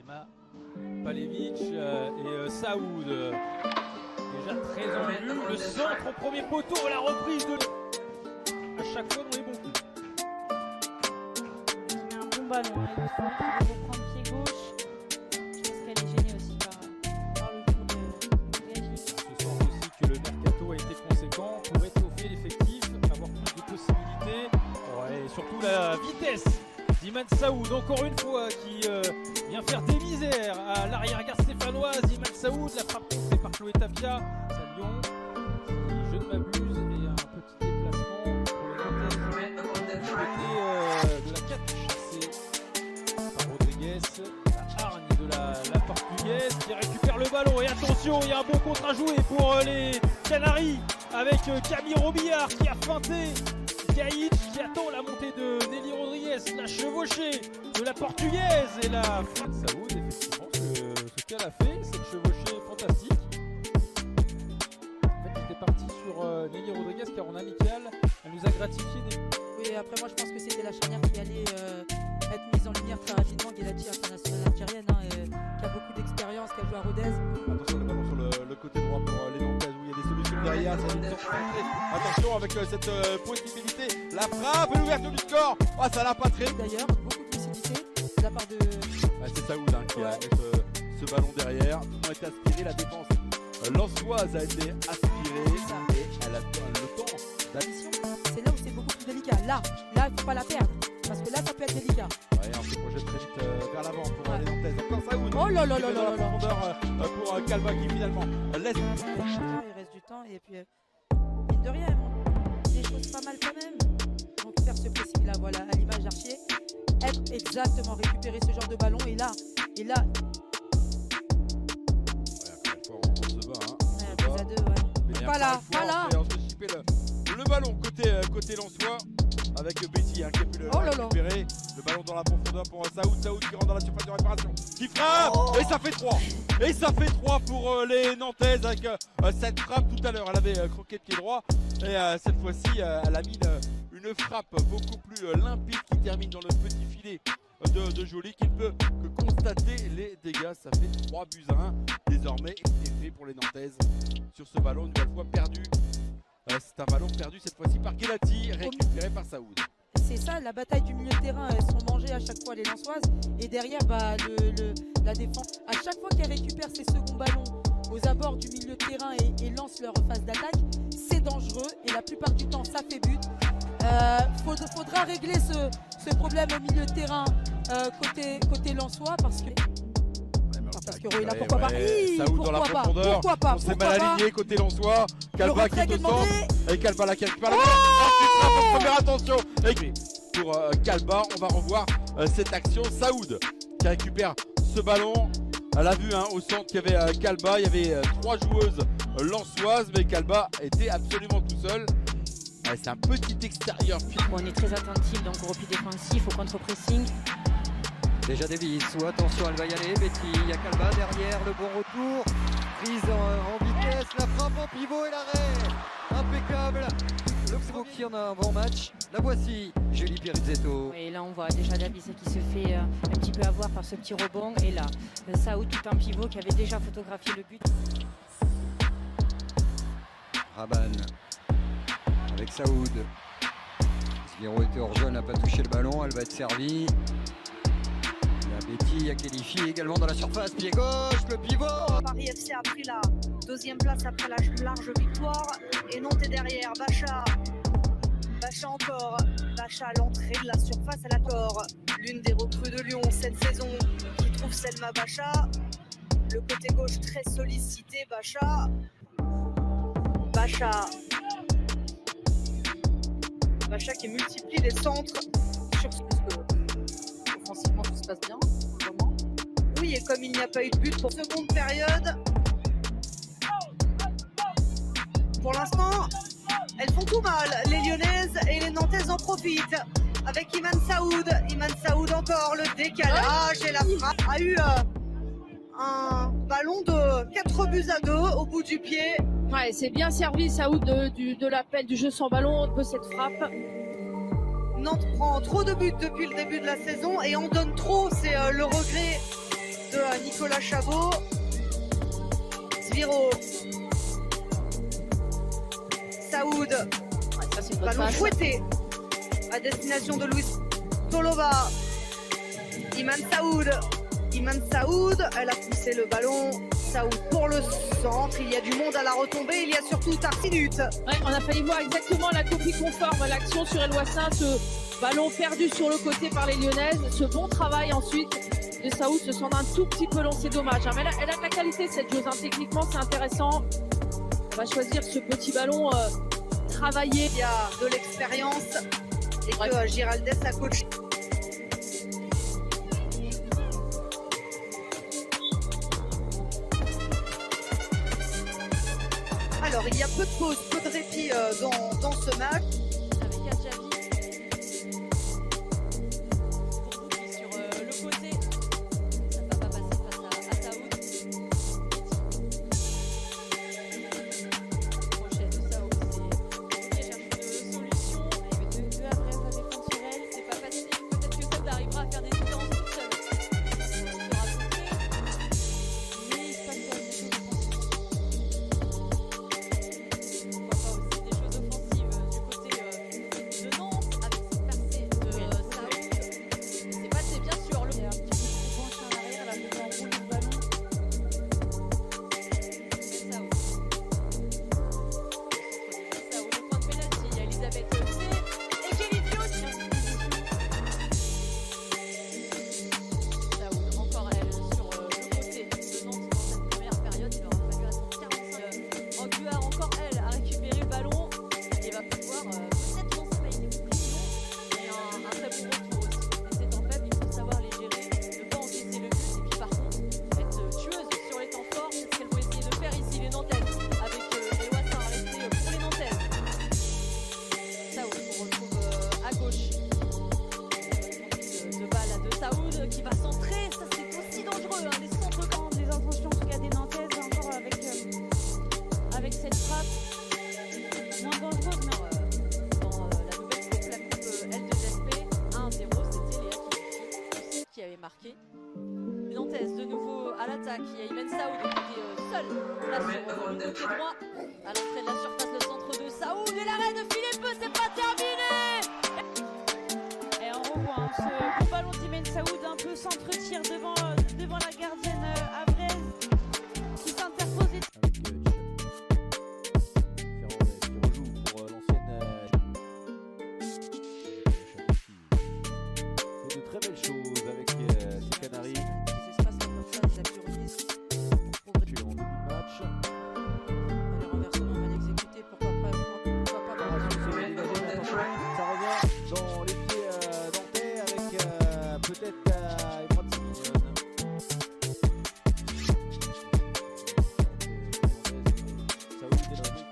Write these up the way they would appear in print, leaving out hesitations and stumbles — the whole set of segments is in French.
Sema Palevic et Saoud. Déjà très en vue. Le centre au premier poteau, la reprise de... À chaque fois dans les bons coups. Il met un bon ballon. Il reprend le pied gauche. Je pense qu'elle est gênée aussi par le tour de Gagny. Ce sens aussi que le mercato a été conséquent pour étoffer l'effectif, avoir plus de possibilités. Ouais, et surtout la vitesse d'Iman Saoud, encore une fois, qui vient faire des misères à l'arrière-garde stéphanoise. Iman Saoud, la frappe poussée par Chloé Tapia. Ça Lyon, qui, je ne m'abuse, et un petit déplacement pour les Nantais de la 4 chassée par Rodriguez. La hargne de la portugaise qui récupère le ballon. Et attention, il y a un bon contre à jouer pour les Canaries avec Camille Robillard qui a feinté. Gaït qui attend la montée de Nelly Rodriguez, la chevauchée de la portugaise et la frappe de Saoud. Effectivement, ce qu'elle a fait, c'est une chevauchée fantastique. En fait, j'étais parti sur Nelly Rodriguez car en amical, elle nous a gratifié des... Oui, après moi je pense que c'était la charnière qui allait être mise en lumière très rapidement. Guelati, internationale algérienne, qui a beaucoup d'expérience, qui a joué à Rodez. Attention, le ballon sur le côté droit pour les Nantaises où il y a des solutions derrière. Ça nous attention avec cette possibilité. La frappe et l'ouverture du score. Oh, ça l'a pas très. D'ailleurs, beaucoup de lucidité de la part de. C'est Saoud qui a ce ballon derrière. Tout le monde a été aspiré. La défense lensoise a été aspirée. Et elle a le temps d'addition. C'est là où c'est beaucoup plus délicat. Là, il ne faut pas la perdre. Parce que là, ça peut être délicat. Ouais, on se projette très vite vers l'avant pour les Nantaises. Encore Saoud. Oh là là qui là fait là dans là la là. profondeur pour Calva qui finalement laisse. Il reste du temps et puis mine de rien, des choses pas mal quand même. Donc faire ce pressing là, voilà, à l'image d'Archier, être exactement récupérer ce genre de ballon et là, Ouais, on se bat. ouais, 2 à 2, ouais. Mais Pas là, encore une fois, pas là. on se fait chipper le ballon côté Lensois avec Betty qui a pu le Oh là là. récupérer. Le ballon dans la profondeur pour Saoud qui rentre dans la surface de réparation. Qui frappe et ça fait 3. Et ça fait 3 pour les Nantaises avec cette frappe tout à l'heure. Elle avait croqué de pied droit et cette fois-ci elle a mis une frappe beaucoup plus limpide qui termine dans le petit filet de Joly qui ne peut que constater les dégâts. Ça fait 3 buts à 1 désormais effet pour les Nantaises sur ce ballon une nouvelle fois perdu. C'est un ballon perdu cette fois-ci par Guelati, récupéré par Saoud. C'est ça, la bataille du milieu de terrain, elles sont mangées à chaque fois les Lensoises. Et derrière, la défense, à chaque fois qu'elles récupèrent ces seconds ballons aux abords du milieu de terrain et lancent leur phase d'attaque, c'est dangereux. Et la plupart du temps, ça fait but. Faudra régler ce problème au milieu de terrain côté Lensois parce que Roy là, pourquoi pas. Saoud dans la profondeur. Pourquoi pas. On s'est mal aligné côté Lensois. Calva qui est au centre. Et Calva là qui récupère le ballon. Ensuite, frappe en première attention. Et pour Calva, on va revoir cette action. Saoud qui récupère ce ballon. Elle a vu au centre qu'il y avait Calva. Il y avait 3 joueuses lensoises. Mais Calva était absolument tout seul. C'est un petit extérieur. Bon, on est très attentif donc au repli défensif, au contre-pressing. Déjà Davis, attention, elle va y aller. Betty, il y a Calva derrière, le bon retour. Prise en vitesse, la frappe en pivot et l'arrêt. Impeccable. Le qui en a un bon match. La voici, Julie Pierizzetto. Et là on voit déjà Davis qui se fait un petit peu avoir par ce petit rebond. Et là, Saoud tout en pivot qui avait déjà photographié le but. Raban avec Saoud. Sguero était hors jeu, n'a pas touché le ballon, elle va être servie. La Betty a qualifié également dans la surface, pied gauche, le pivot. Paris FC a pris la deuxième place après la large victoire et Nantes est derrière. Bacha encore. Bacha à l'entrée de la surface à l'accord. L'une des recrues de Lyon cette saison qui trouve Selma Bacha. Le côté gauche très sollicité. Bacha qui multiplie les centres sur ce que offensivement tout se passe bien pour le moment. Oui, et comme il n'y a pas eu de but pour seconde période, pour l'instant, elles font tout mal. Les Lyonnaises et les Nantaises en profitent. Avec Iman Saoud encore, le décalage et la frappe a eu un ballon de 4 buts à 2 au bout du pied. Ouais, c'est bien servi Saoud de l'appel du jeu sans ballon, de cette frappe. Nantes prend trop de buts depuis le début de la saison et en donne trop, c'est le regret de Nicolas Chabot. Zviro. Saoud. Ouais, ça, c'est une bonne Ballon passe. fouetté à destination de Luis Tolova. Iman Saoud. Iman Saoud, elle a poussé le ballon. Saoud pour le centre. Il y a du monde à la retombée. Il y a surtout Tartinut. Ouais, on a failli voir exactement la copie conforme à l'action sur El Wassin, ce ballon perdu sur le côté par les Lyonnaises, ce bon travail ensuite de Saoud se sent un tout petit peu long, c'est dommage, hein. Mais elle a de la qualité cette joueuse, hein. Techniquement c'est intéressant. On va choisir ce petit ballon travaillé. Il y a de l'expérience et que Giraldez a coaché. Alors il y a peu de pause, peu de répit dans ce match. Avec Adjavi. Pour Bouki sur le côté. Ça ne va pas passer face à Saoud. Crochet de Saoud. C'est cherche une solution. Il y avait deux Havrais à défendre sur elle. C'est pas facile. Peut-être que Saoud arrivera à faire des distances toute seule. Ça sera poussé. Mais il se passe des choses offensives. Pourquoi pas aussi des choses offensives du côté de Nantes avec cette percée de Saoud. C'est passé bien sûr. Il y a un petit peu de penche en arrière, elle a mis en roule le ballon. Et Saoud. Saoud au point de pénalty. Il y a Elisabeth C. Et Kelly Dio aussi. Saoud, encore elle sur le côté de Nantes dans cette première période. Il aura fallu attendre 45. Anguard, encore elle, a récupéré le ballon et va pouvoir peut-être lancer la idée de prison. Et un très bon retour aussi. Et c'est en faible, il faut savoir les gérer, ne pas encaisser le but et puis par contre être tueuse sur les temps forts. C'est ce qu'elles vont essayer de faire ici, les Nantaises, avec les Wassins à rester pour les Nantaises. Saoud qu'on retrouve à gauche. De balle de Saoud qui va centrer, ça c'est aussi dangereux, hein, les centres quand Les intentions en tout cas des Nantaises encore avec cette frappe moins dangereuse mais dans la nouvelle coupe, la coupe L2SP 1-0, c'était Léa qui avait marqué. Les Nantaises de nouveau à l'attaque, il y a Imen Saoud qui est seul là sur le côté droit à l'entrée de la surface, le centre de Saoud et l'arrêt de Philippe, c'est pas terminé. et on revoit ce beau ballon d'Imen Saoud un peu s'entretire devant la gardienne havraise qui s'interpose et avec Ferrand qui rejoue pour l'ancienne fait de très belles choses avec ses Canaries. Des espaces comme ça, des appuis remises. Tu es en début de match. Le renversement mal exécuté, pourquoi pas Ça revient dans les pieds nantais avec peut-être Ebrard Simon. Saoud est là non plus.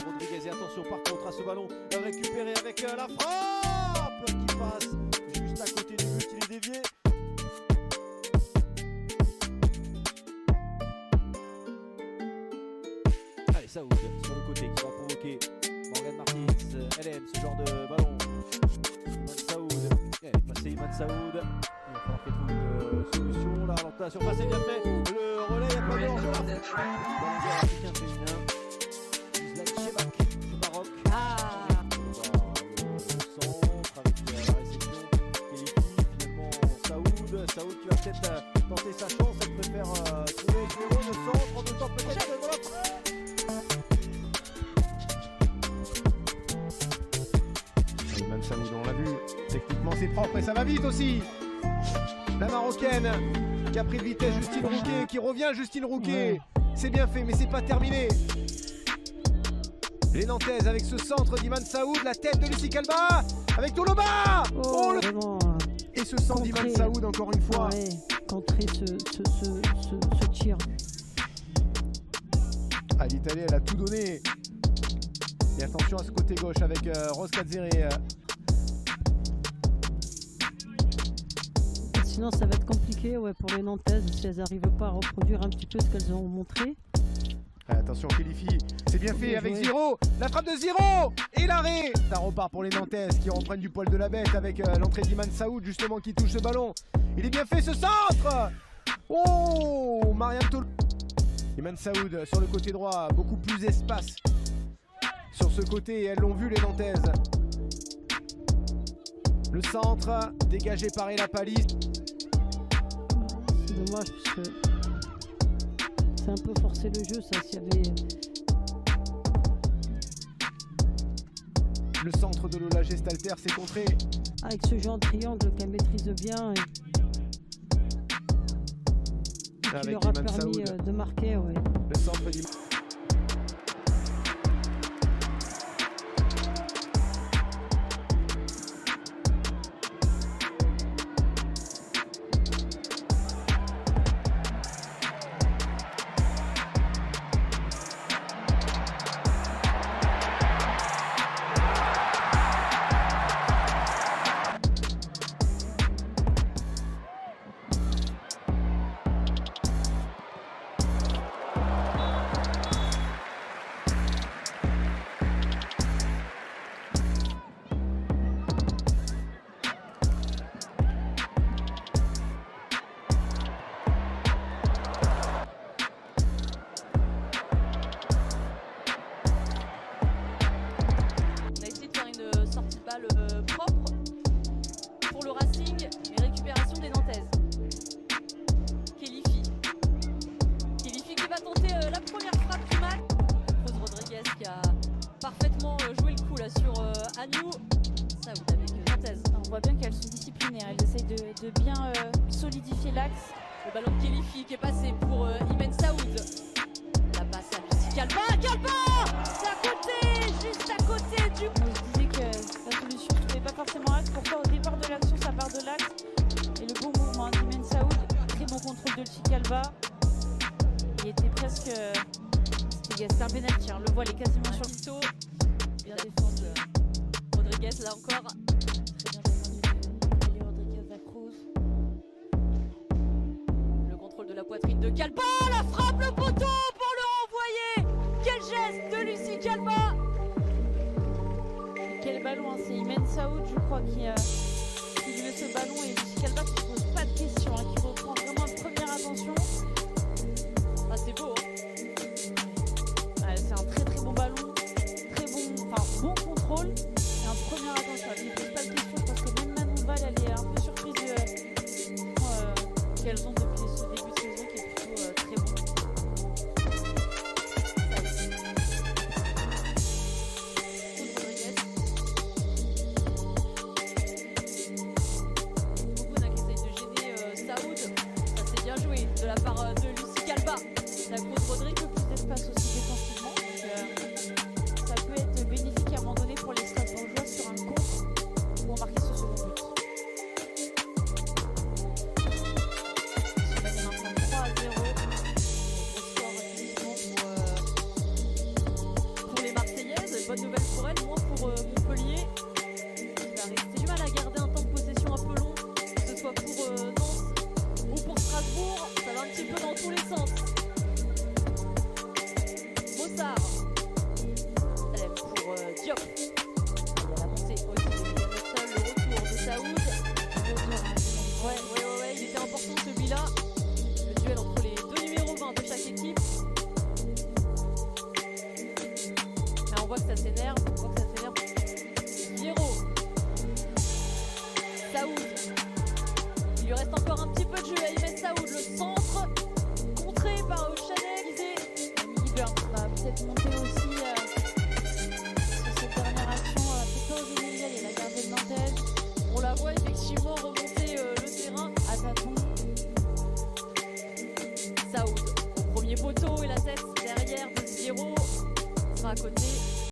Rodriguez et attention par contre à ce ballon récupéré avec la frappe qui passe juste à côté du but, il est dévié. Allez, Saoud sur le côté qui va provoquer Morgan Martins. Elle aime ce genre de ballon. Iman Saoud. Elle est passée Iman Saoud. Il va falloir qu'elle trouve une solution. La relance de la surface est bien fait. Le relais, il n'y a pas de hors-jeu. Ballon africain féminin. Islam Chebak du Maroc. Le centre avec la réception. Kelly, finalement Saoud. Saoud qui va peut-être tenter sa chance. Elle préfère trouver Zéro le centre. En même temps peut-être que voilà. Iman Saoud, on l'a vu, techniquement c'est propre et ça va vite aussi. La Marocaine qui a pris de vitesse Justine Rouquet, qui revient Justine Rouquet. C'est bien fait mais c'est pas terminé. Les Nantaises avec ce centre d'Iman Saoud, la tête de Lucie Calba avec Toloba. vraiment Et ce centre d'Iman Saoud encore une fois. contrer ce tir. Ah, l'Italie elle a tout donné. Et attention à ce côté gauche avec Rose Katzeri. Sinon ça va être compliqué pour les Nantaises si elles n'arrivent pas à reproduire un petit peu ce qu'elles ont montré. Attention Kélifi, c'est bien fait avec Ziro. La frappe de Ziro et l'arrêt. Ça repart pour les Nantaises qui reprennent du poil de la bête avec l'entrée d'Iman Saoud justement qui touche ce ballon. Il est bien fait ce centre. Oh, Mariam Tolo. Iman Saoud sur le côté droit, beaucoup plus d'espace sur ce côté, elles l'ont vu les Nantaises. Le centre, dégagé par Ella Palis. C'est dommage parce que c'est un peu forcé le jeu, ça, s'il y avait... Le centre de Lola Gestalter, c'est contré. Avec ce genre de triangle qu'elle maîtrise bien et qui Avec leur a Iman permis Saoud. de marquer. Ouais. Le centre du... On a essayé de faire une sortie de balle propre pour le Racing et récupération des Nantaises. Kelifi qui va tenter la première frappe du match. Rose Rodriguez qui a parfaitement joué le coup là sur Agnew. Saoud avec Nantaise. On voit bien qu'elles sont disciplinaires, elles essayent de bien solidifier l'axe. Le ballon de Kelifi qui est passé pour Iman Saoud. La passe à Lucie Calva. C'est à côté, juste à côté du... Je disais que la solution ne trouvait pas forcément l'axe. Pourquoi au départ de l'action ça part de l'axe? Et le bon mouvement d'Iman Saoud, très bon contrôle de Lucie Calva. Il était presque... C'était un penalty, on le voit, elle est quasiment sur le Tito. Bien défense Rodriguez là encore. très bien défendu de Rodriguez la Cruz. Le contrôle de la poitrine de Calva. La frappe, le poteau pour le renvoyer. Quel geste de Lucie Calva. Et quel ballon, hein, c'est Iman Saoud je crois qui lui met ce ballon et Lucie Calva qui ne pose pas de questions, hein, qui reprend vraiment une première attention. Ah c'est beau hein. Ouais, c'est un très très bon ballon, très bon contrôle et un première attention. Elle ne pose pas de questions parce que même Manon Val elle est un peu surprise qu'elles ont depuis ce début de saison qui est plutôt très bon. Rodriguez. Boubouna qui essaye de gêner Saoud. Ça c'est bien joué de la part de Lucie Calva. La grosse Rodrigue, un peu plus d'espace aussi défensivement, donc ça peut être bénéfique à un moment donné pour les Strasbourgeois sur un contre pour marquer ce second but. Ils sont maintenant 3-0. Gros score effectivement pour les Marseillaises. Bonne nouvelle pour elles, moins pour Montpellier. Il va rester du mal à garder un temps de possession un peu long, que ce soit pour Nantes ou pour Strasbourg. Ça va un petit peu dans tous les sens. Mossard. Pour Diop. Il y a la montée aussi de Sol, le retour de Saoud. Ouais, il était important celui-là. Le duel entre les deux numéros 20 de chaque équipe. Là, on voit que ça s'énerve. Viero. Saoud. Il lui reste encore un petit peu de jeu à Iman Saoud. Le centre contré par Chanel. Emily Burns va peut-être monter aussi sur cette dernière action. C'est pas aujourd'hui, il y a la gardienne nantaise. On la voit effectivement remonter le terrain. À tâtons. Saoud au premier poteau et la tête derrière de Viero sera à côté.